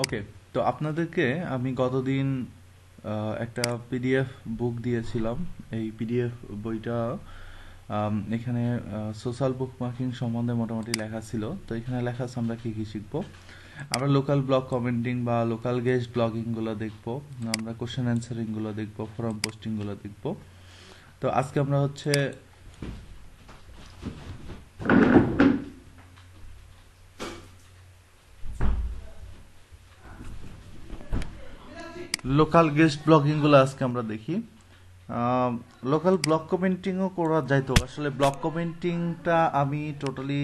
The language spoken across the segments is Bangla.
ওকে, তো আপনাদেরকে আমি গতদিন একটা পিডিএফ বুক দিয়েছিলাম। এই পিডিএফ বইটা এখানে সোশ্যাল বুক মার্কিং সম্বন্ধে মোটামুটি লেখা ছিল। তো এখানে লেখা আছে আমরা কী কী শিখবো। আমরা লোকাল ব্লগ কমেন্টিং বা লোকাল গেস্ট ব্লগিংগুলো দেখবো, আমরা কোশ্চেন অ্যান্সারিংগুলো দেখবো, ফোরাম পোস্টিংগুলো দেখবো। তো আজকে আমরা হচ্ছে লোকাল গেস্ট ব্লগিংগুলো আজকে আমরা দেখি। লোকাল ব্লগ কমেন্টিংও করা যাইতো, আসলে ব্লগ কমেন্টিংটা আমি টোটালি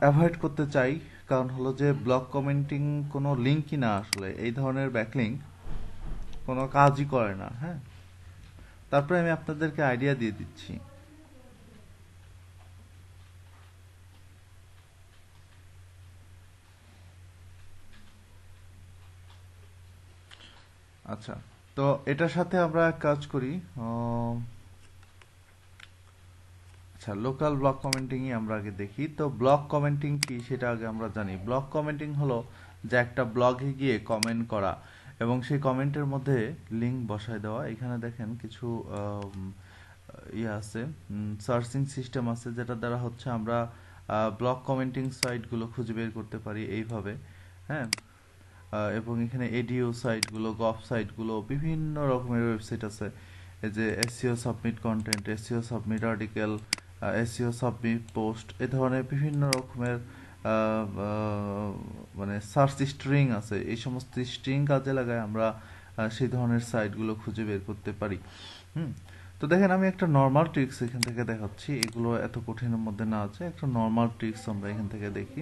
অ্যাভয়েড করতে চাই। কারণ হলো যে ব্লগ কমেন্টিং কোনো লিঙ্কই না, আসলে এই ধরনের ব্যাকলিঙ্ক কোনো কাজই করে না। হ্যাঁ, তারপরে আমি আপনাদেরকে আইডিয়া দিয়ে দিচ্ছি। আচ্ছা, তো এটার সাথে আমরা এক কাজ করি। আচ্ছা, লোকাল ব্লগ কমেন্টিংই আমরা আগে দেখি। তো ব্লগ কমেন্টিং কি সেটা আগে আমরা জানি। ব্লগ কমেন্টিং হলো যে একটা ব্লগে গিয়ে কমেন্ট করা এবং সেই কমেন্টের মধ্যে লিঙ্ক বসায় দেওয়া। এখানে দেখেন কিছু ইয়ে আছে, সার্চিং সিস্টেম আছে, যেটা দ্বারা হচ্ছে আমরা ব্লগ কমেন্টিং সাইটগুলো খুঁজে বের করতে পারি এইভাবে। হ্যাঁ, এবং এখানে এডিও সাইটগুলো, গভ সাইটগুলো, বিভিন্ন রকমের ওয়েবসাইট আছে। এই যে SEO submit content, SEO submit article, SEO submit post, এ ধরনের বিভিন্ন রকমের মানে সার্চ স্ট্রিং আছে। এই সমস্ত স্ট্রিং কাজে লাগায় আমরা সেই ধরনের সাইটগুলো খুঁজে বের করতে পারি। হুম, তো দেখেন আমি একটা নর্মাল ট্রিক্স এখান থেকে দেখাচ্ছি, এগুলো এত কঠিনের মধ্যে না আছে। একটা নর্মাল ট্রিক্স আমরা এখান থেকে দেখি।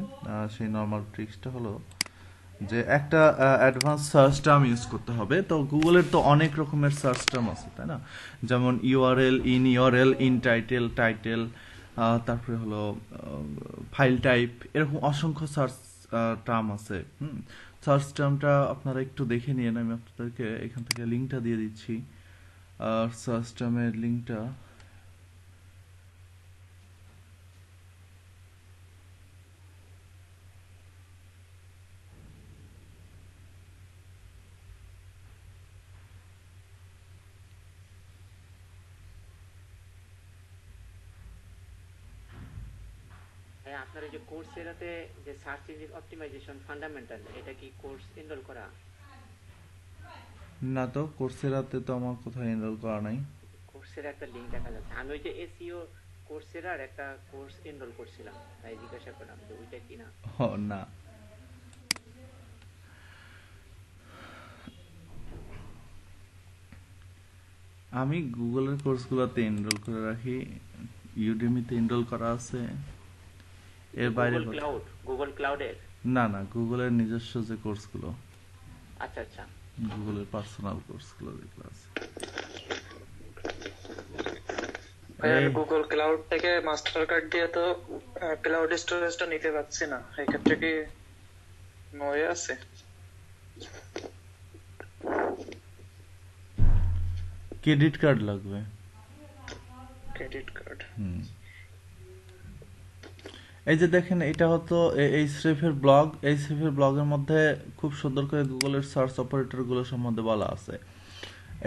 সেই নর্মাল ট্রিক্সটা হলো যে একটা অ্যাডভান্স সার্চ টার্ম ইউজ করতে হবে। তো গুগলের তো অনেক রকমের সার্চ টার্ম আছে, তাই না? যেমন URL, in URL, in title, title, তারপরে হলো ফাইল টাইপ, এরকম অসংখ্য সার্চ টার্ম আছে। সার্চ টার্মটা আপনারা একটু দেখে নিন, আমি আপনাদেরকে এখান থেকে লিঙ্কটা দিয়ে দিচ্ছি। আর সার্চ টার্মের লিঙ্কটা হ্যাঁ, আপনার এই যে কোর্সেরাতে যে সার্চ ইঞ্জিন অপটিমাইজেশন ফান্ডামেন্টাল, এটা কি কোর্স এনরোল করা? না, তো কোর্সেরাতে তো আমার কোথাও এনরোল করা নাই। কোর্সের একটা লিঙ্ক দেখা যাচ্ছে। আমি ওই যে এসইও কোর্সেরার একটা কোর্স এনরোল করছিলাম, তাই জিজ্ঞাসা করলাম যে ওইটা কিনা। ও না, আমি গুগলের কোর্সগুলোতে এনরোল করে রাখি, ইউডেমিতে এনরোল করা আছে, এর বাইরে কোথাও। গুগল ক্লাউডের? না না, গুগলের নিজস্ব যে কোর্সগুলো, আচ্ছা আচ্ছা। গুগলের পার্সোনাল কোর্সগুলো যেগুলো আছে। আর এই গুগল ক্লাউড থেকে মাস্টার কার্ড দিয়ে তো ক্লাউড স্টোরেজটা নিতে পারছি না, এক্ষেত্রে কি হয়ে আছে? ক্রেডিট কার্ড লাগবে। Credit card? হুম, এই যে দেখেন, এটা হতো এই স্রেফের ব্লগ। এই স্রেফের ব্লগের মধ্যে খুব সুন্দর করে গুগলের সার্চ অপারেটরগুলো সম্বন্ধে বলা আছে।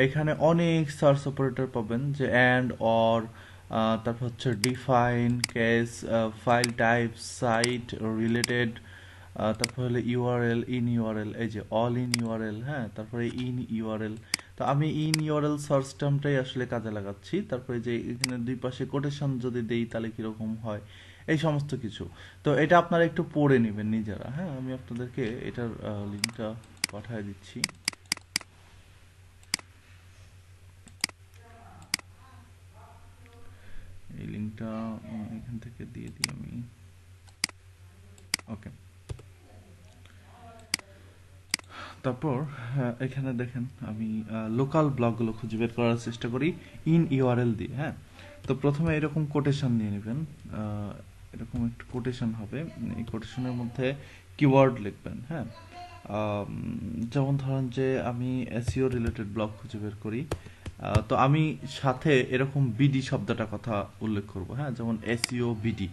এখানে অনেক সার্চ অপারেটর পাবেন, যে অ্যান্ড, অর, তারপর হচ্ছে define, case, file type, site, related, তারপর হলো ইউআরএল, ইন ইউআরএল, এই যে অল ইন ইউআরএল। হ্যাঁ, তারপরে ইন ইউআরএল। তো আমি ইন ইউআরএল সার্চ টার্মটাই আসলে কাজে লাগাচ্ছি। তারপরে যে এখানে দুই পাশে কোটেশন যদি দেই তাহলে কিরকম হয়, এই সমস্ত কিছু। তো এটা আপনারা একটু পড়ে নেবেন নিজেরা। হ্যাঁ, আমি আপনাদেরকে এটার লিঙ্কটা পাঠিয়ে দিচ্ছি। এই লিঙ্কটা এখান থেকে দিয়ে দিই আমি। ওকে, তারপর এখানে দেখেন আমি লোকাল ব্লগগুলো খুঁজে বের করার চেষ্টা করি ইন ইউআরএল দিয়ে। হ্যাঁ, তো প্রথমে এরকম কোটেশন নিয়ে নেবেন। এরকম একটু কোটেশন হবে, এই কোটেশনের মধ্যে কিওয়ার্ড লিখবেন। হ্যাঁ, যেমন ধরেন যে আমি এসইও রিলেটেড ব্লগ খুঁজে বের করি, তো আমি সাথে এরকম বিডি শব্দটা কথা উল্লেখ করব। হ্যাঁ, যেমন এসইও বিডি।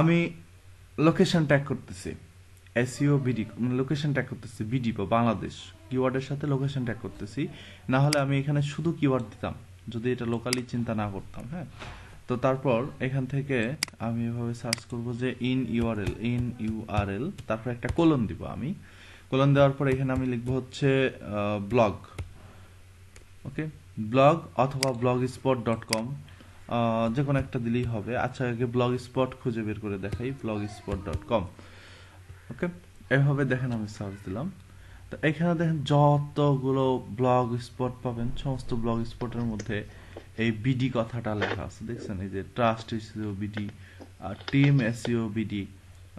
আমি লোকেশন ট্যাগ করতেছি, এসইও বিডি লোকেশন ট্যাগ করতেছি, বিডি বা বাংলাদেশ কিওয়ার্ডের সাথে লোকেশন ট্যাগ করতেছি, না হলে আমি এখানে শুধু কিওয়ার্ড দিতাম যদি এটা লোকালি চিন্তা না করতাম। হ্যাঁ, তো তারপর এখান থেকে আমি এভাবে সার্চ করব যে ইউআরএল, তারপর একটা কোলন দিব আমি। কোলন দেওয়ার পর এখানে আমি লিখবো হচ্ছে ব্লগ, ওকে, ব্লগ অথবা blogspot.com, যে কোনো একটা দিলেই হবে। আচ্ছা, আগে ব্লগ স্পট খুঁজে বের করে দেখাই, blogspot.com। ওকে, এভাবে দেখেন আমি সার্চ দিলাম, তো এখানে দেখেন যতগুলো ব্লগ স্পট পাবেন, সমস্ত ব্লগ স্পটের মধ্যে এই বিডি কথাটা লেখা আছে, দেখছেন? এই যে trust SEO BD, team SEO BD,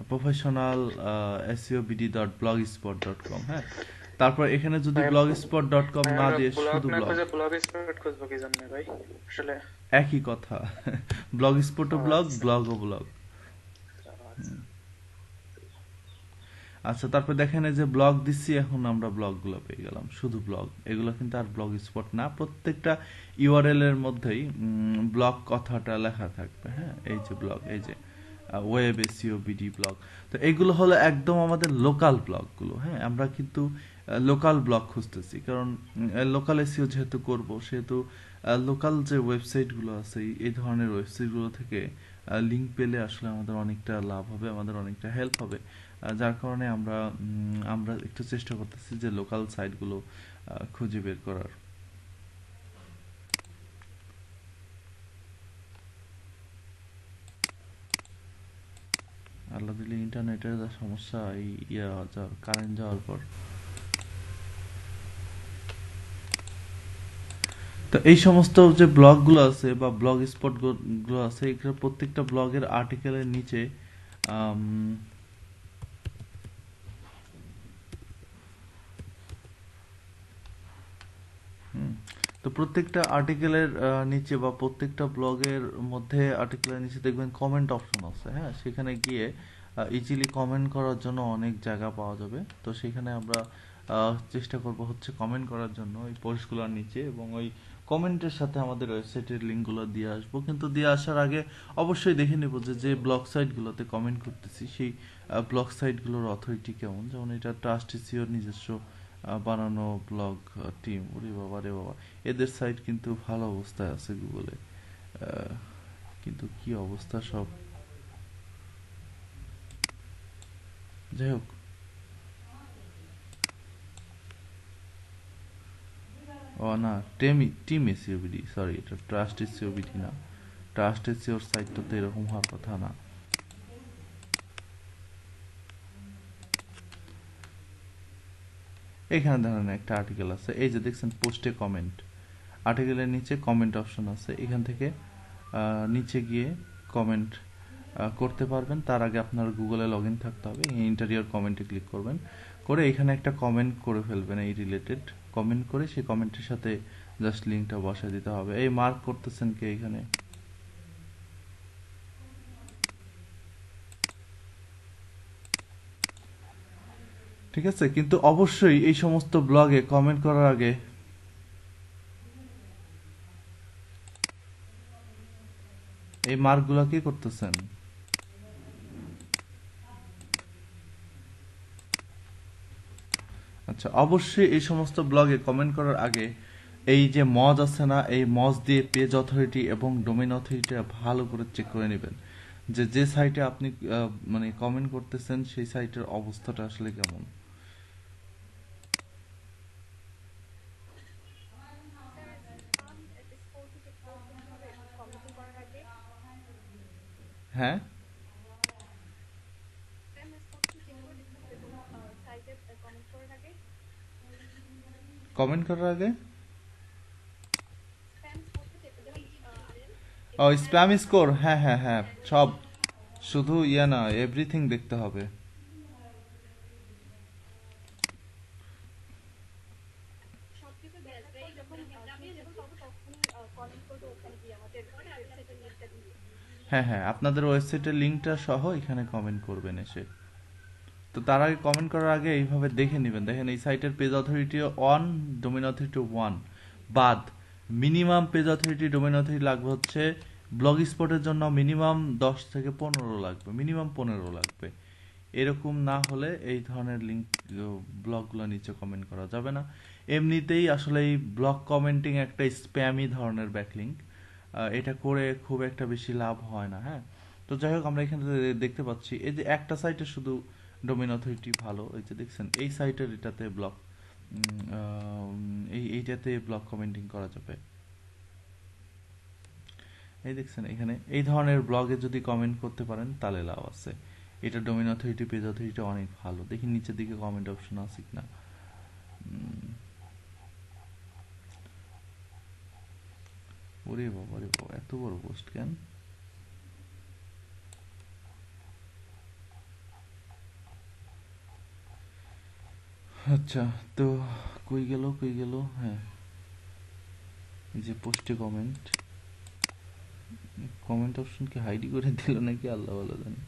professional SEO BD .blogspot.com। হ্যাঁ, তারপর এখানে যদি blogspot.com না দিয়ে শুধু ব্লগ, ব্লগ স্পট খুঁজবো কি জন্য ভাই? আসলে একই কথা, ব্লগ স্পটও ব্লগ, ব্লগও ব্লগ। আচ্ছা, তারপর দেখেন এই যে ব্লগ দিচ্ছি, এখন আমরা ব্লগগুলো পেয়ে গেলাম, শুধু ব্লগ। এগুলো কিন্তু আর ব্লগ স্পট না, প্রত্যেকটা ইউআরএল এর মধ্যেই ব্লগ কথাটা লেখা থাকবে। হ্যাঁ, এই যে ব্লগ, এই যে ওয়েব এসইও বিডি ব্লগ, তো এগুলো হলো একদম আমাদের লোকাল ব্লগগুলো। হ্যাঁ, আমরা কিন্তু লোকাল ব্লগ খুঁজতেছি, কারণ লোকাল এসইও যেহেতু করব, সেহেতু লোকাল যে ওয়েবসাইটগুলো আছে এই ধরনের ওয়েবসাইটগুলো থেকে লিঙ্ক পেলে আসলে আমাদের অনেকটা লাভ হবে, আমাদের অনেকটা হেল্প হবে। যার কারণে আমরা একটু চেষ্টা করতেছি যে লোকাল সাইটগুলো খুঁজে বের করার। আল্লাহ দিলে ইন্টারনেটের যা সমস্যা, এই কারেন্ট যাওয়ার পর। তো এই সমস্ত যে ব্লগগুলো আছে বা ব্লগ স্পট গুলো আছে, এগুলো প্রত্যেকটা ব্লগের আর্টিকেলের নিচে তো প্রত্যেকটা আর্টিকেলের নিচে বা প্রত্যেকটা ব্লগের মধ্যে আর্টিকেলের নিচে দেখবেন কমেন্ট অপশন আছে। হ্যাঁ, সেখানে গিয়ে ইজিলি কমেন্ট করার জন্য অনেক জায়গা পাওয়া যাবে। তো সেখানে আমরা চেষ্টা করব হচ্ছে কমেন্ট করার জন্য ওই পোস্টগুলোর নিচে, এবং ওই কমেন্টের সাথে আমাদের ওয়েবসাইটের লিঙ্কগুলো দিয়ে আসবো। কিন্তু দিয়ে আসার আগে অবশ্যই দেখে নেব যে যে ব্লগ সাইটগুলোতে কমেন্ট করতেছি সেই ব্লগ সাইটগুলোর অথরিটি কেমন। যেমন এটা ট্রাস্ট এসইওর নিজস্ব বানানো ব্লগ টিম, ওরে বাবা রে বাবা, এদের সাইট কিন্তু ভালো অবস্থায় আছে গুগলে, কিন্তু কি অবস্থা সব, যাই হোক। ও না, টিম এসইওবিডি, সরি, এটা ট্রাস্ট এসইওবিডি না। ট্রাস্ট এসইওর সাইটটা তো এরকম হওয়ার কথা না। এখানে ধরেন একটা আর্টিকেল আছে, এই যে দেখছেন পোস্টে কমেন্ট, আর্টিকেলের নিচে কমেন্ট অপশন আছে, এখান থেকে নিচে গিয়ে কমেন্ট করতে পারবেন। তার আগে আপনার গুগলে লগ ইন থাকতে হবে, ইন্টারিয়র কমেন্টে ক্লিক করবেন, করে এখানে একটা কমেন্ট করে ফেলবেন, এই রিলেটেড কমেন্ট করে সেই কমেন্টের সাথে জাস্ট লিঙ্কটা বসায় দিতে হবে। এই মার্ক করতেছেন কে এখানে? ঠিক আছে, কিন্তু অবশ্যই এই সমস্ত ব্লগে কমেন্ট করার আগে এই মার্কগুলো কি করতেছেন? আচ্ছা, অবশ্যই এই সমস্ত ব্লগে কমেন্ট করার আগে এই যে মজ আছে না, এই মজ দিয়ে পেজ অথরিটি এবং ডোমেইন অথরিটি ভালো করে চেক করে নেবেন যে যে সাইটে আপনি মানে কমেন্ট করতেছেন সেই সাইটের অবস্থাটা আসলে কেমন। হ্যাঁ, কমেন্ট করার আগে ও স্প্যাম স্কোর, হ্যাঁ হ্যাঁ হ্যাঁ, সব, শুধু ইয়া না, এভরিথিং দেখতে হবে। হ্যাঁ হ্যাঁ, আপনাদের ওয়েবসাইটের লিঙ্কটা সহ এখানে কমেন্ট করবেন এসে। তো তার আগে কমেন্ট করার আগে এইভাবে দেখে নেবেন, দেখেন এই সাইটের পেজ অথরিটি 1, ডোমেইন অথরিটি 1 বাদ minimum page authority domain authority লাগবে হচ্ছে ব্লগ স্পটের জন্য মিনিমাম 10 থেকে 15 লাগবে, মিনিমাম 15 লাগবে। এরকম না হলে এই ধরনের লিঙ্ক ব্লগগুলো নিচে কমেন্ট করা যাবে না। এমনিতেই আসলে এই ব্লগ কমেন্টিং একটা স্প্যামি ধরনের ব্যাকলিঙ্ক, এটা করে খুব একটা বেশি লাভ হয় না। হ্যাঁ, তো যাই হোক, আমরা এখানে দেখতে পাচ্ছি এই যে একটা সাইটে শুধু ডোমেইন অথরিটি ভালো, এই যে দেখছেন এই সাইটের এটাতে ব্লগ এইটাতে ব্লগ কমেন্টিং করা যাবে। এই দেখছেন এখানে এই ধরনের ব্লগে যদি কমেন্ট করতে পারেন তাহলে লাভ আছে। এটা ডোমেইন অথরিটি, পেজ অথরিটি অনেক ভালো। দেখি নিচের দিকে কমেন্ট অপশন আছে কিনা। ওরে বাবা রে বাবা, এত বড় পোস্ট কেন? আচ্ছা, তো কই গেল কই গেল? হ্যাঁ, এই যে পোস্টে কমেন্ট, কমেন্ট অপশন কি হাইড করে দিল নাকি আল্লাহ ভালো জানে।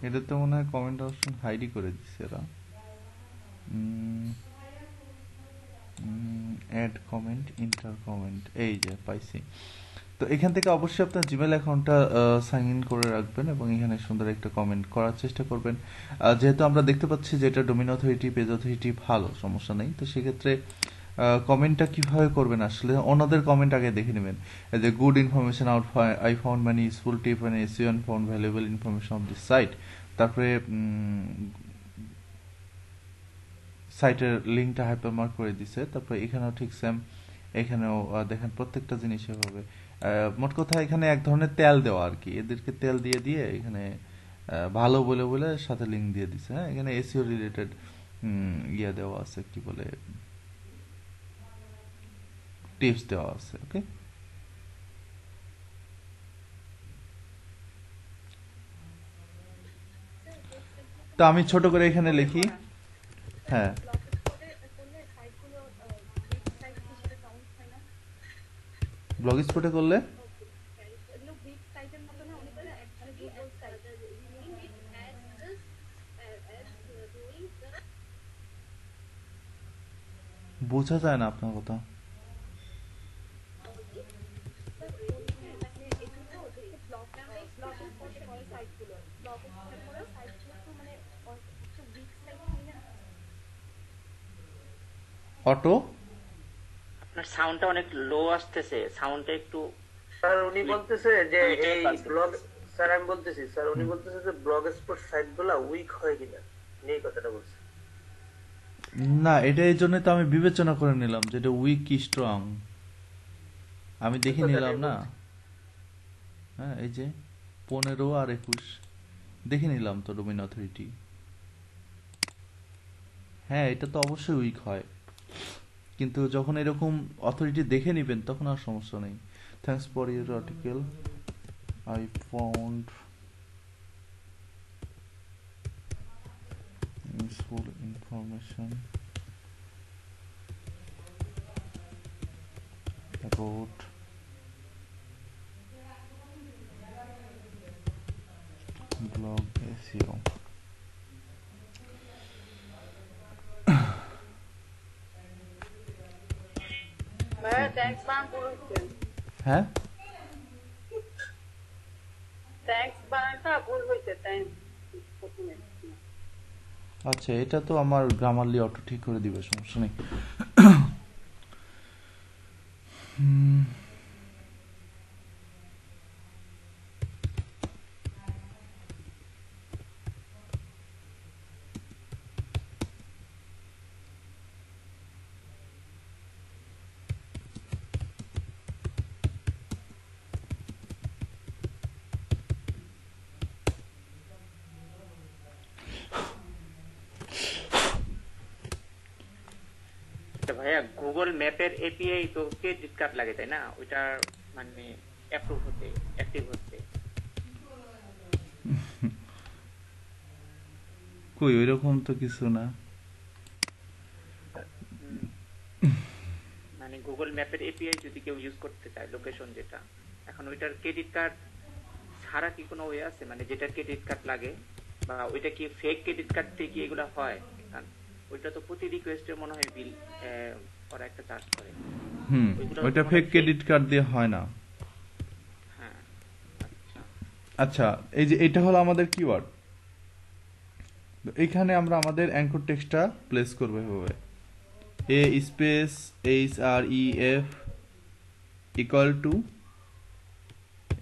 এটা তো মনে হয় কমেন্ট অপশন হাইডই করে দিচ্ছে এরা। অ্যাড কমেন্ট, ইন্টার কমেন্ট, এই যে পাইছি। তো এখান থেকে অবশ্যই আপনার জিমেল অ্যাকাউন্টটা সাইন ইন করে রাখবেন এবং এখানে সুন্দর একটা কমেন্ট করার চেষ্টা করবেন। যেহেতু আমরা দেখতে পাচ্ছি যে এটা ডোমেইন অথরিটি, পেজ অথরিটি ভালো, সমস্যা নেই। তো সেক্ষেত্রে কমেন্টটা কিভাবে করবেন আসলে ওনাদের কমেন্ট আগে দেখে নেবেন। যে good information out, I found many useful tip and SEO and found valuable information of this site. তারপরে সাইটের লিঙ্কটা হাইপারমার্ক করে দিছে। তারপরে এখানেও ঠিক সেম, এখানেও দেখেন প্রত্যেকটা জিনিস এভাবে। মোট কথা এখানে এক ধরনের তেল দেওয়া আর কি, এদেরকে তেল দিয়ে দিয়ে এখানে ভালো বলে বলে সাথে লিঙ্ক দিয়ে দিছে। হ্যাঁ, এখানে এসইও রিলেটেড ইয়ে দেওয়া আছে, কি বলে, টিপস দেওয়া আছে। ওকে, তো আমি ছোট করে এখানে লিখি। হ্যাঁ, ব্লগ স্পটে করলে বোঝা যায় না আপনার কথা। অটো আপনার সাউন্ডটা অনেক লো আসতেছে, সাউন্ডটা একটু স্যার উনি বলতেছে যে বুঝতে এই পারছি। ব্লগ, স্যার আমি বলতেছি, স্যার উনি বলতেছে যে ব্লগ স্পট সাইট গুলা উইক হয় কিনা, এই কথাটা বলছে। না, এটা এই জন্য তো আমি বিবেচনা করে নিলাম যে এটা উইক কি স্ট্রং, আমি দেখে নিলাম না। হ্যাঁ, এই যে 15 আর 21 দেখে নিলাম তো ডোমেইন অথরিটি। হ্যাঁ, এটা তো অবশ্যই উইক হয়, কিন্তু যখন এরকম অথরিটি দেখে নেবেন তখন আর সমস্যা নেই। Thanks for your article, I found useful information about blog SEO. হ্যাঁ, আচ্ছা, এটা তো আমার গ্রামারলি অটো ঠিক করে দিবে, সমস্যা নেই। ভাইয়া গুগল ম্যাপের এপিআই তো ক্রেডিট কার্ড লাগে তাই না, ওইটা মানে অ্যাপ্রুভ হতে, অ্যাক্টিভ হতে? কই ওইরকম তো কিছু না। মানে গুগল ম্যাপের এপিআই যদি কেউ ইউজ করতে চায়, লোকেশন যেটা, এখন ওইটার ক্রেডিট কার্ড ছাড়া কি কোনো ওয়ে আছে, মানে যেটা ক্রেডিট কার্ড লাগে, বা ওইটা কি ফেক ক্রেডিট কার্ড থেকে কি এগুলো হয়? ওইটা তো প্রতি রিকোয়েস্টে মনে হয় বিল ওরা একটা চার্জ করে। ওইগুলো ওইটা মনে ফেক হয় ক্রেডিট কার্ড দিয়ে হয় না। হ্যাঁ। আচ্ছা আচ্ছা, এই যে এটা হলো আমাদের কিওয়ার্ড। এইখানে আমরা আমাদের অ্যাঙ্কর টেক্সটটা প্লেস করবো এভাবে, a space H R E F equal to,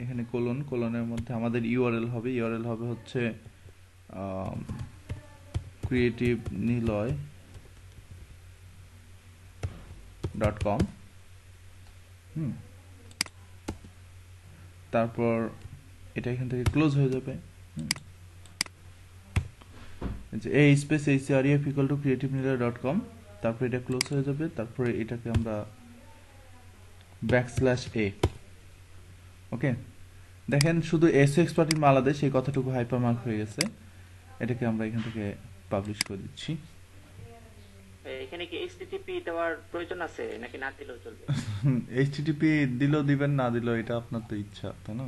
এখানে কোলন, কোলনের মধ্যে আমাদের ইউআরএল হবে, ইউআরএল হবে হচ্ছে ক্রিয়েটিভ নিলয় .com। তারপর এটা এখান থেকে ক্লোজ হয়ে যাবে। এ space HRF equal to creativenilay.com, তারপর এটা ক্লোজ হয়ে যাবে। তারপরে এটাকে আমরা \a, ওকে। দেখেন শুধু এসও এক্সপার্ট ইন বাংলাদেশ এই কথাটুকু হাইপারমার্ক হয়ে গেছে। এটাকে আমরা এখান থেকে পাবলিশ করে দিচ্ছি। এখানে কি এইচটিটিপি দেওয়ার প্রয়োজন আছে নাকি না দিলেও চলবে? এইচটিটিপি দিলেও দিবেন, না দিলেও এটা আপনার তো ইচ্ছা, তাই না?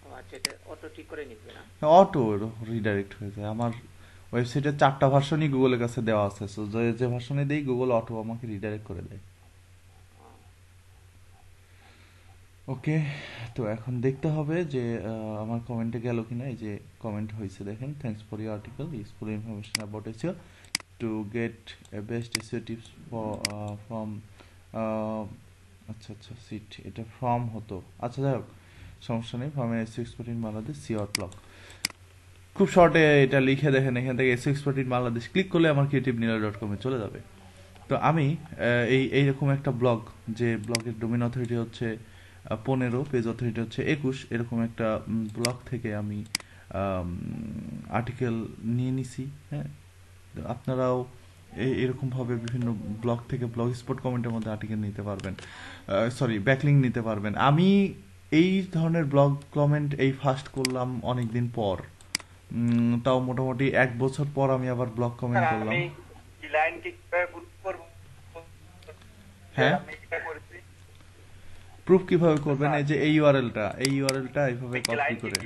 ও আচ্ছা, এটা অটো ঠিক করে নিবে না? অটো রিডাইরেক্ট হয়ে যায়। আমার ওয়েবসাইটে 4টা ভার্সনই গুগলের কাছে দেওয়া আছে, সো যে ভার্সনে দেই গুগল অটো আমাকে রিডাইরেক্ট করে দেয়। ওকে, তো এখন দেখতে হবে যে আমার কমেন্টে গেল কিনা। এই যে কমেন্ট হয়েছে, দেখেন, thanks for your article, useful information about SEO to get best SEO tips from আচ্ছা সিট, এটা ফ্রম হতো, আচ্ছা যাই হোক সমস্যা নেই। From SEO expert in Bangladesh sure blog, খুব শর্টে এটা লিখে দেখেন। এখান থেকে SEO expert in Bangladesh click করলে আমার creativenilay.com এ চলে যাবে। তো আমি এইরকম একটা ব্লগ, যে ব্লগের ডোমেন অথরিটি হচ্ছে 15, পেজ অথরিটি হচ্ছে 21, এরকম একটা ব্লগ থেকে আমি আর্টিকেল নিয়ে নিছি। হ্যাঁ, আপনারাও এরকমভাবে বিভিন্ন ব্লগ থেকে ব্লগ স্পট কমেন্টের মধ্যে আর্টিকেল নিতে পারবেন, সরি ব্যাকলিং নিতে পারবেন। আমি এই ধরনের ব্লগ কমেন্ট এই ফার্স্ট করলাম অনেকদিন পর, তাও মোটামুটি 1 বছর পর আমি আবার ব্লগ কমেন্ট করলাম। হ্যাঁ, প্রুফ কিভাবে করবেন? এই যে এই ইউআরএলটা এইভাবে কপি করে,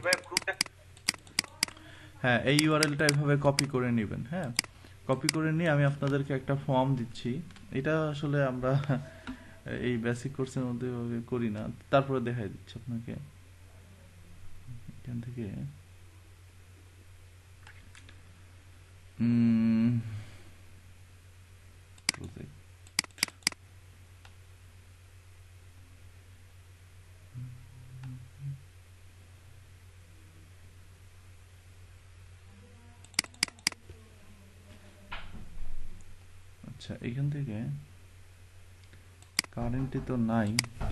হ্যাঁ এই ইউআরএলটা এইভাবে কপি করে নেবেন। হ্যাঁ, কপি করে নিয়ে আমি আপনাদেরকে একটা ফর্ম দিচ্ছি। এটা আসলে আমরা এই বেসিক কোর্সের মধ্যে করি না, তারপরে দেখাই দিচ্ছি আপনাকে। এখান থেকে প্রজেক্ট, আচ্ছা এখান থেকে কারেন্টে তো নাই,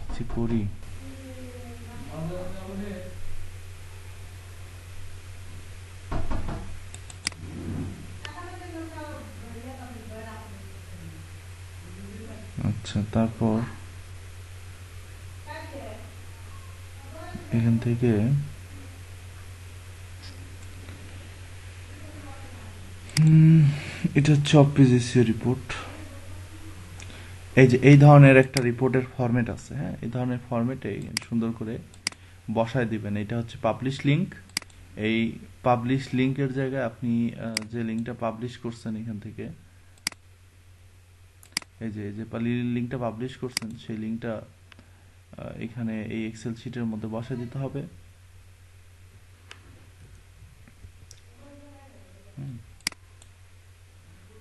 কিছু করি। আচ্ছা, তারপর এখান থেকে এটা হচ্ছে অফিসিয়াল রিপোর্ট। এই যে এই ধরনের একটা রিপোর্টের ফরম্যাট আছে। হ্যাঁ, এই ধরনের ফরম্যাটে সুন্দর করে বসায় দিবেন। এটা হচ্ছে পাবলিশ লিংক। এই পাবলিশ লিংকের জায়গায় আপনি যে লিংকটা পাবলিশ করছেন এখান থেকে, এই যে লিংকটা পাবলিশ করছেন সেই লিংকটা এখানে এই এক্সেল শিটের মধ্যে বসায় দিতে হবে।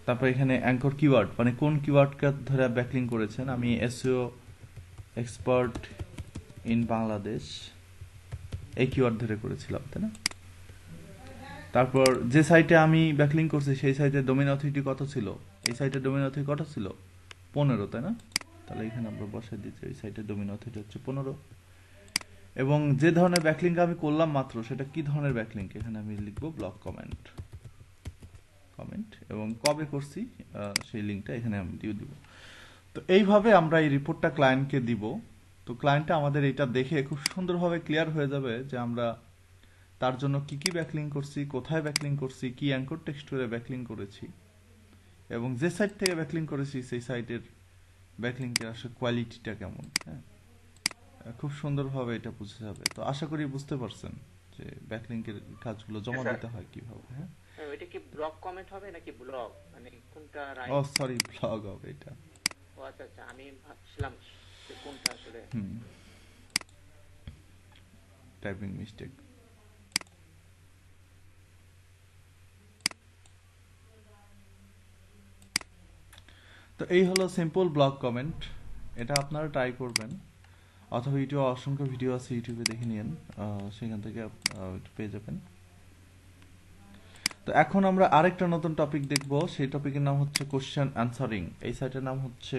তারপর এখানে অ্যাঙ্কর কিওয়ার্ড, মানে কোন কিওয়ার্ডকে ধরে ব্যাকলিং করেছেন। আমি এসইও এক্সপার্ট ইন বাংলাদেশ এই কিওয়ার্ড ধরে করেছিলাম, তাই না? তারপর যে সাইটে আমি ব্যাকলিং করছি সেই সাইটের ডোমেইন অথরিটি কত ছিল? এই সাইটের ডোমেইন অথরিটি কত ছিল? 15, তাই না? তাহলে এখানে আমরা বসাই দিচ্ছি এই সাইটের ডোমেইন অথরিটি হচ্ছে 15। এবং যে ধরনের ব্যাকলিংক আমি করলাম মাত্র, সেটা কি ধরনের ব্যাকলিংক, এখানে আমি লিখবো ব্লগ কমেন্ট, এবং কবে করছি সেই লিঙ্কটা এখানে আমি দিয়ে দিব। তো এইভাবে আমরা এই রিপোর্টটা ক্লায়েন্টকে দিব। তো ক্লায়েন্টটা আমাদের এটা দেখে খুব সুন্দরভাবে ক্লিয়ার হয়ে যাবে যে আমরা তার জন্য কি কি ব্যাকলিং করছি, কোথায় ব্যাকলিং করছি, কি অ্যাঙ্কর টেক্সট করে ব্যাকলিং করেছি, এবং যে সাইট থেকে ব্যাকলিং করেছি সেই সাইটের ব্যাকলিংকের আসলে কোয়ালিটিটা কেমন। হ্যাঁ, খুব সুন্দরভাবে এটা বুঝে যাবে। তো আশা করি বুঝতে পারছেন। যে ব্যাকলিংকের কাজগুলো জমা স্যার দিতে হয় কিভাবে। হ্যাঁ, ওইটা কি ব্লগ কমেন্ট হবে নাকি ব্লগ, মানে কোনটা ও রাইট? সরি, ব্লগ হবে এটা। ও আচ্ছা আচ্ছা, আমি ভাবছিলাম যে কোনটা আসলে। হুম, টাইপিং মিস্টেক। তো এই হলো সিম্পল ব্লগ কমেন্ট, এটা আপনারা ট্রাই করবেন, অথবা অসংখ্য ভিডিও আছে ইউটিউবে দেখে নিন, সেখান থেকে পেয়ে যাবেন। তো এখন আমরা আরেকটা নতুন টপিক দেখব, সেই টপিকের নাম হচ্ছে কোশ্চেন অ্যান্সারিং। এই সাইটের নাম হচ্ছে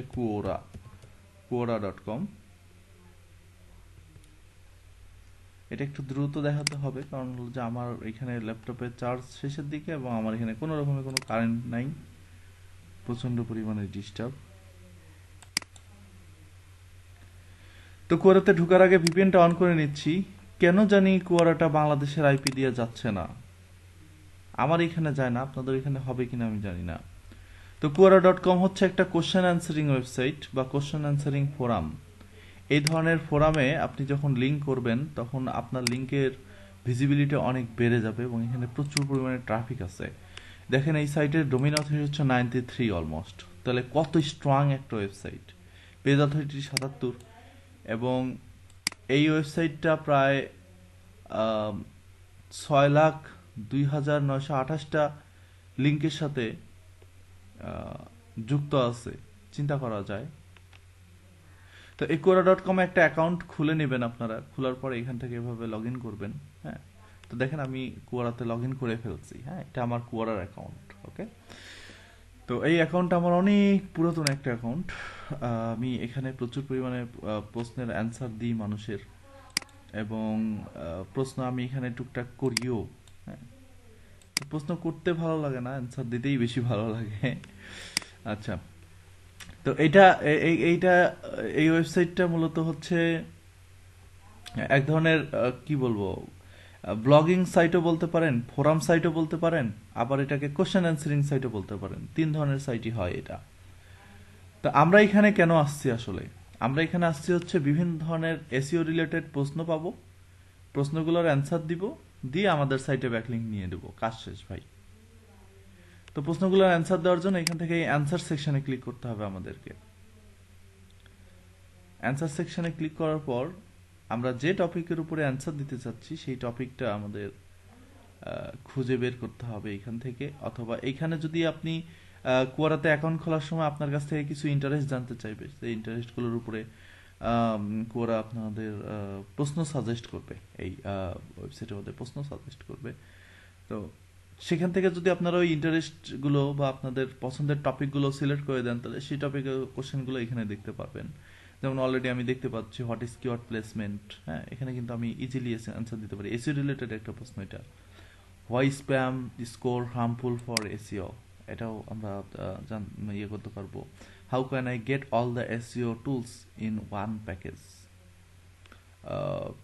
quora.com। এটা একটু দ্রুত দেখাতে হবে, কারণ হলো যে আমার এখানে ল্যাপটপের চার্জ শেষের দিকে এবং আমার এখানে কোনো রকমের কোনো কারেন্ট নাই, প্রচন্ড পরিমাণে ডিস্টার্ব। তো কুয়ারাতে ঢোকার আগে ভিপিএনটা অন করে নিচ্ছি। কেন জানি কুয়ারাটা বাংলাদেশের আইপি দিয়ে যাচ্ছে না, আমার এখানে যায় না, আপনাদের এখানে হবে কিনা আমি জানি না। তো quora.com হচ্ছে একটা কোশ্চেন অ্যান্সারিং ওয়েবসাইট বা কোশ্চেন অ্যান্সারিং ফোরাম। এই ধরনের ফোরামে আপনি যখন লিঙ্ক করবেন তখন আপনার লিঙ্কের ভিজিবিলিটি অনেক বেড়ে যাবে এবং এখানে প্রচুর পরিমাণে ট্রাফিক আছে। দেখেন এই সাইটের ডোমেইন অথরিটি হচ্ছে 93 অলমোস্ট, তাহলে কত স্ট্রং একটা ওয়েবসাইট। পেজ অথরিটি 77, এবং এই ওয়েবসাইটটা প্রায় 6,02,928টা লিঙ্কের সাথে যুক্ত আছে, চিন্তা করা যায়। তো এই quora.com একটা অ্যাকাউন্ট খুলে নেবেন আপনারা, খোলার পরে এখান থেকে এভাবে লগ ইন করবেন। হ্যাঁ, তো দেখেন আমি কুয়ারাতে লগ ইন করে ফেলছি। হ্যাঁ, এটা আমার কুয়ারার অ্যাকাউন্ট। ওকে, তো এই অ্যাকাউন্টটা আমার অনেক পুরাতন একটা অ্যাকাউন্ট। আমি এখানে প্রচুর পরিমাণে প্রশ্নের অ্যান্সার দিই মানুষের, এবং প্রশ্ন আমি এখানে টুকটাক করিও। হ্যাঁ, তো প্রশ্ন করতে ভালো লাগে না, অ্যান্সার দিতেই বেশি ভালো লাগে। আচ্ছা, তো এই ওয়েবসাইটটা মূলত হচ্ছে এক ধরনের কি বলবো, ব্লগিং সাইটও বলতে পারেন, ফোরাম সাইটও বলতে পারেন, আবার এটাকে কোশ্চেন অ্যান্সারিং সাইটও বলতে পারেন। 3 ধরনের সাইটই হয় এটা। তো আমরা এখানে কেন আসছি আসলে? আমরা এখানে আসছি হচ্ছে বিভিন্ন ধরনের এসইও রিলেটেড প্রশ্ন পাবো, প্রশ্নগুলোর অ্যান্সার দিব, দিয়ে আমাদের সাইটে ব্যাকলিংক নিয়ে দেবো, কাজ শেষ ভাই। তো প্রশ্নগুলোর অ্যান্সার দেওয়ার জন্য এখান থেকে এই অ্যান্সার সেকশনে ক্লিক করতে হবে আমাদেরকে। অ্যান্সার সেকশনে ক্লিক করার পর আমরা যে টপিকের উপরে অ্যান্সার দিতে চাচ্ছি সেই টপিকটা আমাদের খুঁজে বের করতে হবে এখান থেকে, অথবা এখানে যদি আপনি কুয়ারাতে অ্যাকাউন্ট খোলার সময় আপনার কাছ থেকে কিছু ইন্টারেস্ট জানতে চাইবে, সেই ইন্টারেস্টগুলোর উপরে কুয়ারা আপনাদের প্রশ্ন সাজেস্ট করবে, এই ওয়েবসাইটের মধ্যে প্রশ্ন সাজেস্ট করবে। তো সেখান থেকে যদি আপনারা ওই ইন্টারেস্টগুলো বা আপনাদের পছন্দের টপিকগুলো সিলেক্ট করে দেন, তাহলে সেই টপিকের কোশ্চেনগুলো এখানে দেখতে পারবেন। যেমন অলরেডি আমি দেখতে পাচ্ছি হোয়াট ইজ কিওয়ার্ড প্লেসমেন্ট। হ্যাঁ, এখানে কিন্তু আমি ইজিলি অ্যান্সার দিতে পারি। এসিও রিলেটেড একটা প্রশ্ন এটা। Why spam score harmful for SEO, এটাও আমরা ইয়ে করতে পারবো। How can I get all the SEO tools in one package,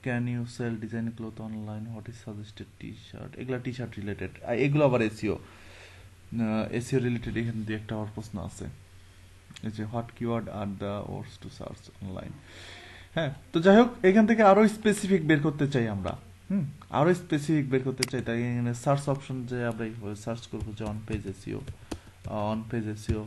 can you sell design cloth online, what is suggested T shirt, এগুলো টি শার্ট রিলেটেড, এগুলো আবার এসিও রিলেটেড। এখানে দিয়ে একটা আবার প্রশ্ন আছে, এই যে what keyword are the words to search online. হ্যাঁ, তো যাই হোক, এখান থেকে আরো স্পেসিফিক বের করতে চাই আমরা। আরো স্পেসিফিক বের করতে চাই, তাই এখানে সার্চ অপশন যে আমরা সার্চ করবো যে on page SEO, on page SEO.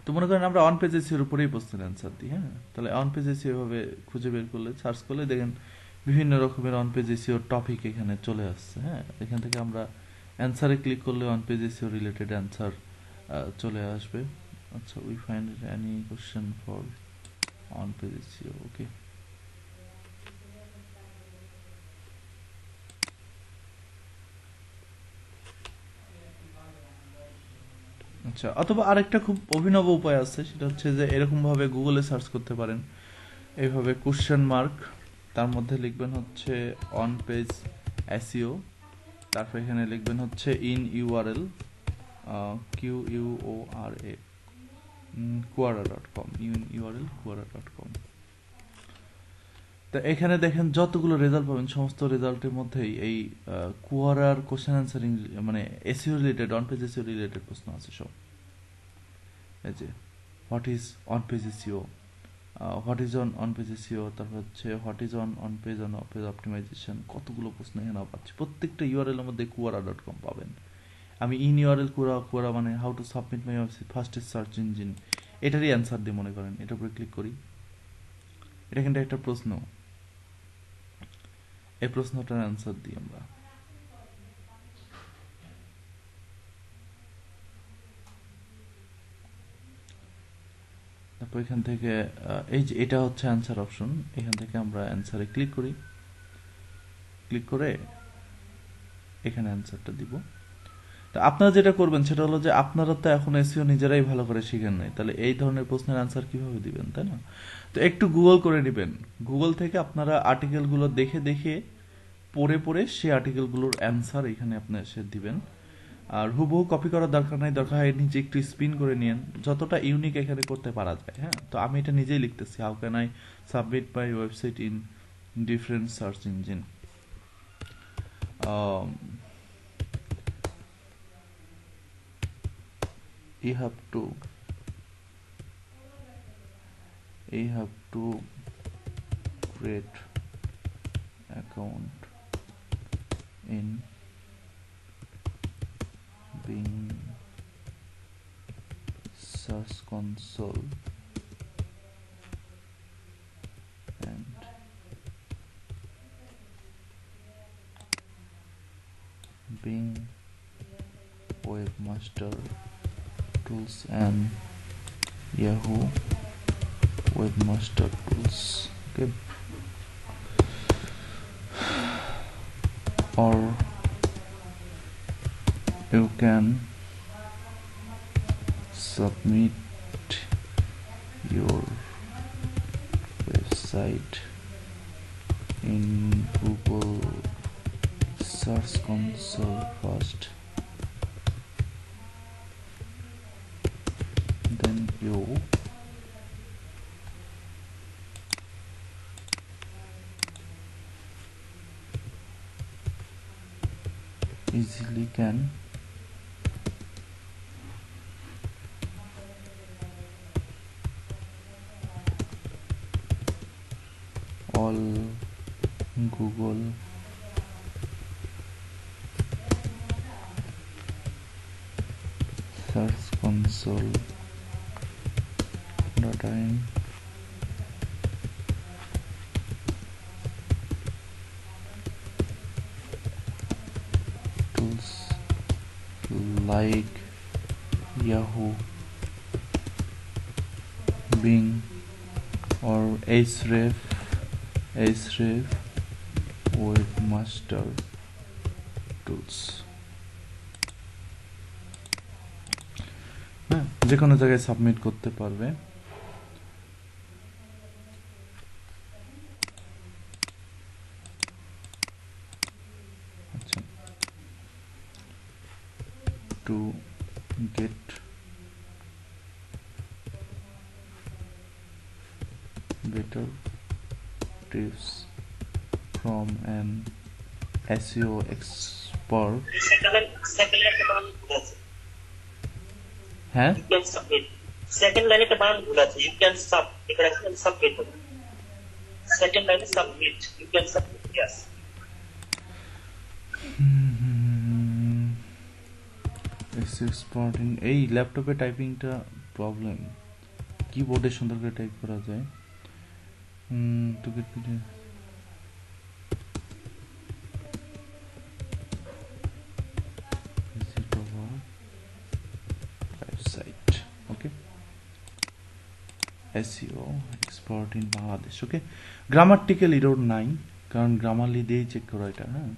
তো মনে করেন আমরা অন পেজ এসইওর উপরেই প্রশ্নের অ্যান্সার দিই। হ্যাঁ, তাহলে অন পেজ এসইও ভাবে খুঁজে বের করলে, সার্চ করলে দেখেন বিভিন্ন রকমের অন পেজ এসইওর টপিক এখানে চলে আসছে। হ্যাঁ, এখান থেকে আমরা অ্যান্সারে ক্লিক করলে on page SEO related answer চলে আসবে। আচ্ছা, we find any question for on page SEO. Okay, আচ্ছা, অথবা আরেকটা খুব অভিনব উপায় আছে, সেটা হচ্ছে যে এরকম ভাবে গুগলে সার্চ করতে পারেন, এইভাবে কোশ্চেন মার্ক, তার মধ্যে লিখবেন হচ্ছে অন পেজ এসইও, তারপর এখানে লিখবেন হচ্ছে in URL, QUORA, quora.com, in URL quora.com। তো এখানে দেখেন যতগুলো রেজাল্ট পাবেন সমস্ত রেজাল্টের মধ্যেই এই কুয়ারার কোশ্চেন অ্যান্সারিং, মানে SEO related, on page SEO related প্রশ্ন আছে সব। এই যে what is on page SEO, what is on page SEO, তারপর হচ্ছে what is on page optimization, কতগুলো প্রশ্ন এখানে পাচ্ছি। প্রত্যেকটা ইউআরএল এর মধ্যে quora.com পাবেন। আমি ইন ইউআরএল quora মানে how to submit my website fastest search engine, এটারই অ্যান্সার দিয়ে মনে করেন এটার উপরে ক্লিক করি। এটা কিন্তু একটা প্রশ্ন, এই প্রশ্নটার অ্যান্সার দিই আমরা। তারপর এখান থেকে এই যে এটা হচ্ছে অ্যান্সার অপশন, এখান থেকে আমরা অ্যান্সারে ক্লিক করি, ক্লিক করে এখানে অ্যান্সারটা দিব। তো আপনারা যেটা করবেন সেটা হলো যে আপনারা তো এখন এসইও নিজেরাই ভালো করে শিখেন নাই, তাহলে এই ধরনের প্রশ্নের অ্যান্সার কিভাবে দিবেন, তাই না? তো একটু গুগল করে নেবেন, গুগল থেকে আপনারা আর্টিকেলগুলো দেখে দেখে পড়ে পড়ে সেই আর্টিকেলগুলোর অ্যান্সার এখানে আপনি এসে দিবেন। আর হুবহু কপি করার দরকার নাই, দরকার হয় নিজে একটু স্পিন করে নিন, যতটা ইউনিক এখানে করতে পারা যায়। হ্যাঁ, তো আমি এটা নিজেই লিখতেছি, how can I submit my website in different search engine. you have to create account in Bing Search Console and Bing Webmaster Tools and Yahoo Webmaster Tools. Okay. Or you can submit your website in Google Search Console first, then you easily can all Google Search Console data in tools like Yahoo, Bing or Href Webmaster Tools. হ্যাঁ, যে কোনো জায়গায় সাবমিট করতে পারবে। আচ্ছা, to get better tips from an SEO expert. হ্যাঁ, You can submit. Second line একটা বানান ভুল আছে. You can sub. এখানে আছে submit হবে. Second line is submit. You can submit. Yes. SEO exporting, এই ল্যাপটপে টাইপিংটা প্রবলেম, কিবোর্ডে সুন্দর করে টাইপ করা যায়। To get visit our website. Okay, SEO export in Bangladesh. Okay, grammatical error নাই, কারণ গ্রামারলি দিয়েই চেক করা এটা। হ্যাঁ,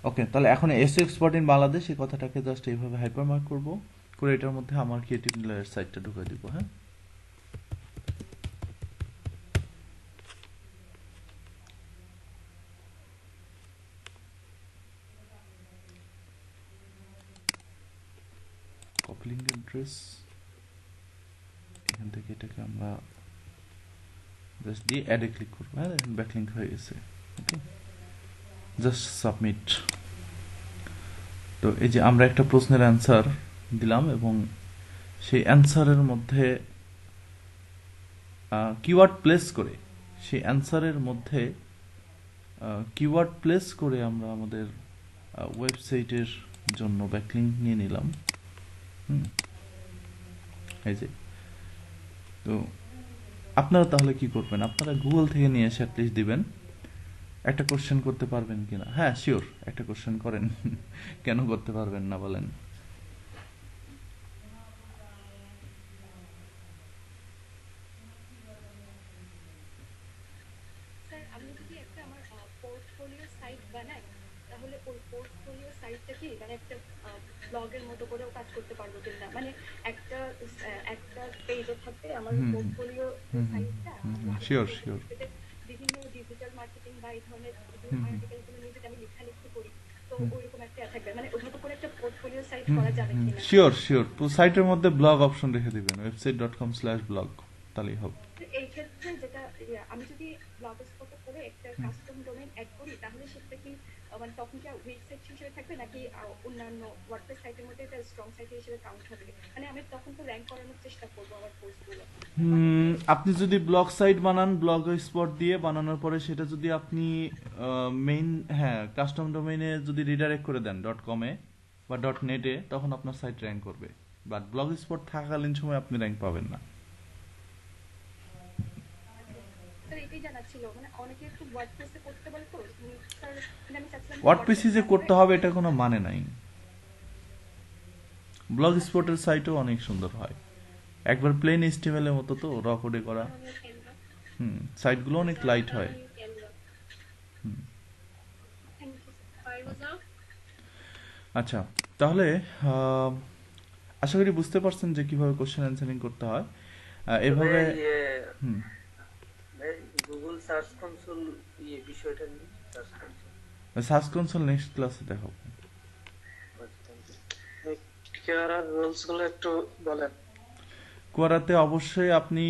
ওকে, তাহলে এখন এসইও এক্সপার্ট ইন বাংলাদেশ এই কথাটাকে জাস্ট এইভাবে হাইপারমার্ক করব, করে এটার মধ্যে আমার ক্রিয়েটিভ লেয়ার সাইটটা ঢুকে দিব। হ্যাঁ, কপি লিংক অ্যাড্রেস, এখান থেকে এটাকে আমরা জাস্ট দিয়ে অ্যাডে ক্লিক করব। হ্যাঁ, দেখেন ব্যাকলিংক হয়ে গেছে। ওকে, জাস্ট সাবমিট। তো এই যে আমরা একটা প্রশ্নের অ্যান্সার দিলাম এবং সেই অ্যান্সারের মধ্যে কিওয়ার্ড প্লেস করে সেই অ্যান্সারের মধ্যে কিওয়ার্ড প্লেস করে আমরা আমাদের ওয়েবসাইটের জন্য ব্যাকলিংক নিয়ে নিলাম। এই যে, তো আপনারা তাহলে কি করবেন, আপনারা গুগল থেকে নিয়ে এসে অ্যাটলিস্ট দিবেন। একটা কোশ্চেন করতে পারবেন কিনা? হ্যাঁ শিওর, একটা কোশ্চেন করেন। কেন করতে পারবেন না বলেন? স্যার আমি যদি একটা আমার পোর্টফোলিও সাইট বানাই তাহলে ওই পোর্টফোলিও সাইটটা কি মানে একটা ব্লগের মতো করেও কাজ করতে পারবো কিনা, মানে একটা একটা পেজও থাকবে আমার পোর্টফোলিও সাইটটা, শিওর শিওর। বিভিন্ন ডিজিটাল মার্কেটিং বা এই ধরনের আর্টিকেলগুলো নিয়ে যদি আমি লেখালেখি করি তো ওইরকম একটা থাকবে, মানে ওইভাবে করে একটা পোর্টফোলিও সাইট করা যাবে কিনা? শিওর শিওর, সাইটের মধ্যে ব্লগ অপশন রেখে দিবেন, website.com/blog, তাহলেই হবে। এই ক্ষেত্রে যেটা আমি যদি ব্লগ স্পটে করে একটা কাস্টম ডোমেইন অ্যাড করি তাহলে সেটা কি মানে তখন কি ওয়েবসাইট হিসেবে থাকবে নাকি অন্যান্য ওয়ার্ডপ্রেস সাইটের মধ্যে এটা স্ট্রং সাইট হিসেবে কাউন্ট হবে? মানে আমি তখন তো র্যাঙ্ক করানোর চেষ্টা করবো আমার পোস্টগুলো। আপনি যদি ব্লগ সাইট বানান, ব্লগ স্পট দিয়ে বানানোর পরে সেটা যদি আপনি মেইন কাস্টম ডোমেইনে যদি রিডাইরেক্ট করে দেন .com এ বা .net এ, তখন আপনার সাইট র্যাঙ্ক করবে। বাট ব্লগ স্পট থাকাকালীন সময় আপনি র্যাঙ্ক পাবেন না। স্যার এটাই জানা ছিল, মানে অনেকে একটু ওয়ার্ডপ্রেসে করতে বলে তো স্যার, মানে আমি চাচ্ছিলাম ওয়ার্ডপ্রেসে যে করতে হবে এটা কোনো মানে নাই। ব্লগ স্পটের সাইটও অনেক সুন্দর হয়, একবার প্লেন HTML এর মতো তো র কোডে করা। সাইটগুলো অনেক লাইট হয়। আচ্ছা, তাহলে আশা করি বুঝতে পারছেন যে কিভাবে কোশ্চেন অ্যান্সারিং করতে হয়। এভাবে গুগল সার্চ কনসোল বিষয়টা নিয়ে সার্চ কনসোল নেক্সট ক্লাসে দেখাবো। কিওয়ারা রুলস গুলো একটু বলেন। কোয়ারাতে অবশ্যই আপনি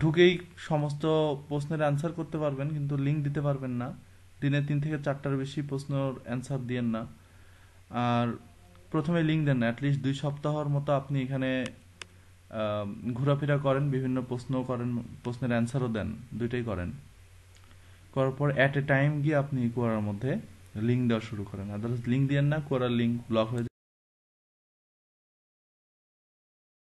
ঢুকেই সমস্ত প্রশ্নের অ্যান্সার করতে পারবেন, কিন্তু লিঙ্ক দিতে পারবেন না। দিনে 3 থেকে 4টার বেশি প্রশ্নের অ্যান্সার দিয়েন না। আর প্রথমে লিঙ্ক দেন না, অ্যাটলিস্ট 2 সপ্তাহের মতো আপনি এখানে ঘোরাফেরা করেন, বিভিন্ন প্রশ্ন করেন, প্রশ্নের অ্যান্সারও দেন, দুইটাই করেন। করার পর অ্যাট এ টাইম গিয়ে আপনি কোয়ারার মধ্যে লিঙ্ক দেওয়া শুরু করেন। আদারওয়াইজ লিঙ্ক দিয়েন না, কোয়ারার লিঙ্ক ব্লক হয়ে